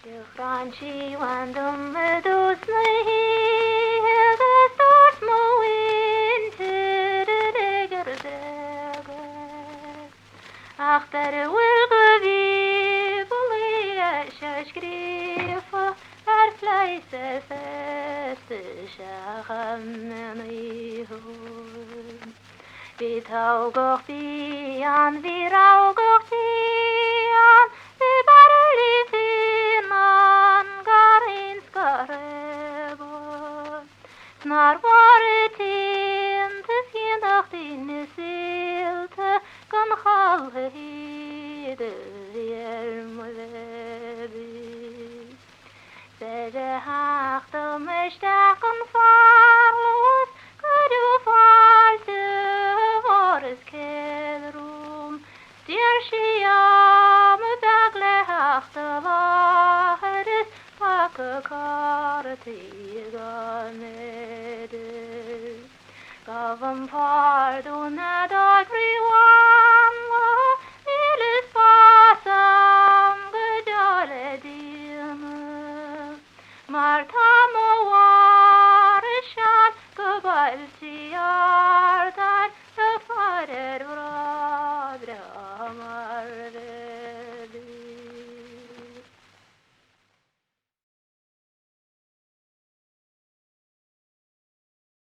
Shukranchi wandum medus nahi the stars mo into the achter wil gewiebelig schrifa fleise feste schacham ni hon Bitaugoch bian viraugoch tian Vibarli finan garins garebo Snar varit in te fiendacht in silte Kan halve hide hjelmlebi Zede hachtel mestaken farlos Kudu falte vores kelrum Stier shiam bagle hachtel vaheres Pakke kartiganede Gavam pardon ad agriwan Ilis pasam gedale dime Marta moarishan Gobal tiartan Fader bradra marveli